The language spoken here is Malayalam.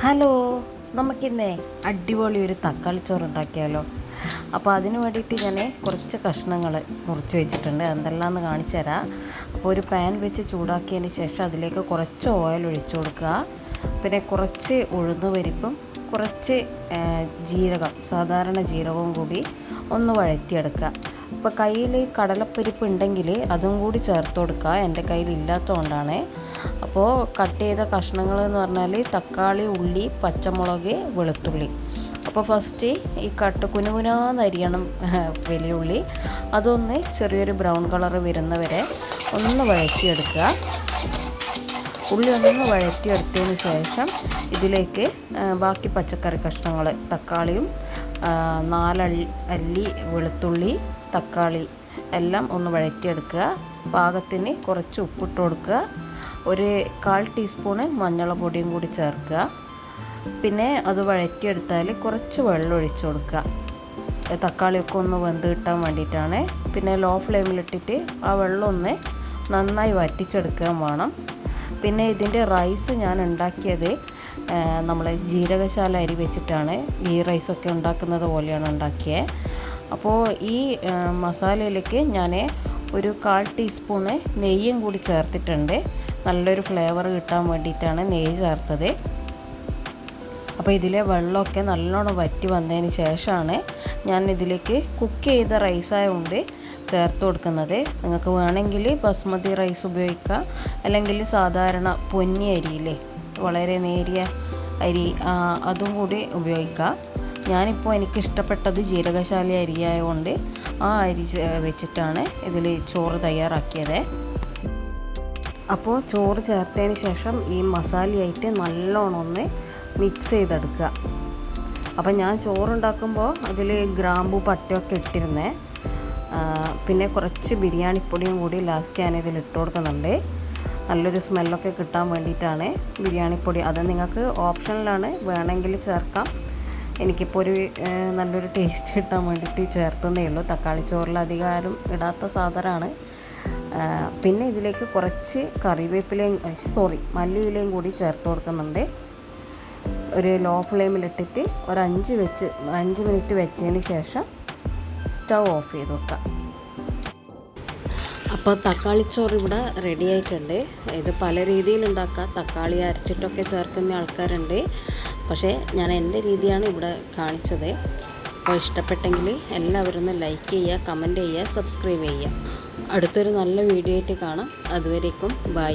ഹലോ, നമുക്കിന്നേ അടിപൊളി ഒരു തക്കാളി ചോറ് ഉണ്ടാക്കിയാലോ. അപ്പോൾ അതിന് വേണ്ടിയിട്ട് ഞാൻ കുറച്ച് കഷ്ണങ്ങൾ മുറിച്ച് വെച്ചിട്ടുണ്ട്. എന്തെല്ലാമെന്ന് കാണിച്ചു തരാം. അപ്പോൾ ഒരു പാൻ വെച്ച് ചൂടാക്കിയതിന് ശേഷം അതിലേക്ക് കുറച്ച് ഓയിൽ ഒഴിച്ചു കൊടുക്കുക. പിന്നെ കുറച്ച് ഉഴുന്ന് പരിപ്പും കുറച്ച് ജീരകം, സാധാരണ ജീരകവും കൂടി ഒന്ന് വഴറ്റിയെടുക്കുക. ഇപ്പോൾ കയ്യിൽ കടലപ്പരിപ്പ് ഉണ്ടെങ്കിൽ അതും കൂടി ചേർത്ത് കൊടുക്കുക. എൻ്റെ കയ്യിൽ ഇല്ലാത്തതുകൊണ്ടാണ്. അപ്പോൾ കട്ട് ചെയ്ത കഷ്ണങ്ങൾ എന്ന് പറഞ്ഞാൽ തക്കാളി, ഉള്ളി, പച്ചമുളക്, വെളുത്തുള്ളി. അപ്പോൾ ഫസ്റ്റ് ഈ കുനുകുനാന്നരിയണം വലിയ ഉള്ളി. അതൊന്ന് ചെറിയൊരു ബ്രൗൺ കളർ വരുന്നവരെ ഒന്ന് വഴറ്റിയെടുക്കുക. ഉള്ളി ഒന്ന് വഴറ്റിയെടുത്തതിന് ശേഷം ഇതിലേക്ക് ബാക്കി പച്ചക്കറി കഷ്ണങ്ങൾ, തക്കാളിയും 4 അല്ലി വെളുത്തുള്ളി, തക്കാളി എല്ലാം ഒന്ന് വഴറ്റിയെടുക്കുക. പാകത്തിന് കുറച്ച് ഉപ്പിട്ട് കൊടുക്കുക. ഒരു 1/4 ടീസ്പൂണ് മഞ്ഞൾപ്പൊടിയും കൂടി ചേർക്കുക. പിന്നെ അത് വഴറ്റിയെടുത്താൽ കുറച്ച് വെള്ളം ഒഴിച്ചു കൊടുക്കുക. തക്കാളിയൊക്കെ ഒന്ന് വെന്ത് കിട്ടാൻ വേണ്ടിയിട്ടാണ്. പിന്നെ ലോ ഫ്ലെയിമിലിട്ടിട്ട് ആ വെള്ളം ഒന്ന് നന്നായി വറ്റിച്ചെടുക്കാൻ വേണം. പിന്നെ ഇതിൻ്റെ റൈസ് ഞാൻ ഉണ്ടാക്കിയത് നമ്മൾ ജീരകശാല അരി വെച്ചിട്ടാണ്. ഈ റൈസൊക്കെ ഉണ്ടാക്കുന്നത് പോലെയാണ് ഉണ്ടാക്കിയത്. അപ്പോൾ ഈ മസാലയിലേക്ക് ഞാൻ ഒരു 1/4 ടീസ്പൂണ് നെയ്യും കൂടി ചേർത്തിട്ടുണ്ട്. നല്ലൊരു ഫ്ലേവർ കിട്ടാൻ വേണ്ടിയിട്ടാണ് നെയ്യ് ചേർത്തത്. അപ്പോൾ ഇതിലെ വെള്ളമൊക്കെ നല്ലോണം വറ്റി വന്നതിന് ശേഷമാണ് ഞാൻ ഇതിലേക്ക് കുക്ക് ചെയ്ത റൈസായതുകൊണ്ട് ചേർത്ത് കൊടുക്കുന്നത്. നിങ്ങൾക്ക് വേണമെങ്കിൽ ബസ്മതി റൈസ് ഉപയോഗിക്കുക, അല്ലെങ്കിൽ സാധാരണ പൊന്നി അരിയില്ലേ, വളരെ നേരിയ അരി, അതും കൂടി ഉപയോഗിക്കുക. ഞാനിപ്പോൾ എനിക്കിഷ്ടപ്പെട്ടത് ജീരകശാല അരിയായതുകൊണ്ട് ആ അരി വെച്ചിട്ടാണ് ഇതിൽ ചോറ് തയ്യാറാക്കിയത്. അപ്പോൾ ചോറ് ചേർത്തതിന് ശേഷം ഈ മസാലയായിട്ട് നല്ലോണം ഒന്ന് മിക്സ് ചെയ്തെടുക്കുക. അപ്പോൾ ഞാൻ ചോറുണ്ടാക്കുമ്പോൾ അതിൽ ഗ്രാമ്പു, പട്ടയൊക്കെ ഇട്ടിരുന്നേ. പിന്നെ കുറച്ച് ബിരിയാണിപ്പൊടിയും കൂടി ലാസ്റ്റ് ഞാനിതിൽ ഇട്ട് കൊടുക്കുന്നുണ്ട്. നല്ലൊരു സ്മെല്ലൊക്കെ കിട്ടാൻ വേണ്ടിയിട്ടാണ് ബിരിയാണിപ്പൊടി. അത് നിങ്ങൾക്ക് ഓപ്ഷനിലാണ്, വേണമെങ്കിൽ ചേർക്കാം. എനിക്കിപ്പോൾ ഒരു നല്ലൊരു ടേസ്റ്റ് കിട്ടാൻ വേണ്ടിയിട്ട് ചേർത്തതേ ഉള്ളൂ. തക്കാളി ചോറിൽ അധികം ഇടാത്ത സാധനമാണ്. പിന്നെ ഇതിലേക്ക് കുറച്ച് മല്ലിയിലയും കൂടി ചേർത്ത് കൊടുക്കുന്നുണ്ട്. ഒരു ലോ ഫ്ലെയിമിലിട്ടിട്ട് ഒരു 5 മിനിറ്റ് വെച്ചതിന് ശേഷം സ്റ്റൗ ഓഫ് ചെയ്ത് വെക്കാം. അപ്പോൾ തക്കാളിച്ചോറ് ഇവിടെ റെഡി ആയിട്ടുണ്ട്. ഇത് പല രീതിയിൽ ഉണ്ടാക്കാം. തക്കാളി അരച്ചിട്ടൊക്കെ ചേർക്കുന്ന ആൾക്കാരുണ്ട്. പക്ഷേ ഞാൻ എൻ്റെ രീതിയാണ് ഇവിടെ കാണിച്ചത്. അപ്പോൾ ഇഷ്ടപ്പെട്ടെങ്കിൽ എല്ലാവരും ഒന്ന് ലൈക്ക് ചെയ്യുക, കമൻറ്റ് ചെയ്യുക, സബ്സ്ക്രൈബ് ചെയ്യുക. അടുത്തൊരു നല്ല വീഡിയോ ആയിട്ട് കാണാം. അതുവരേക്കും ബൈ.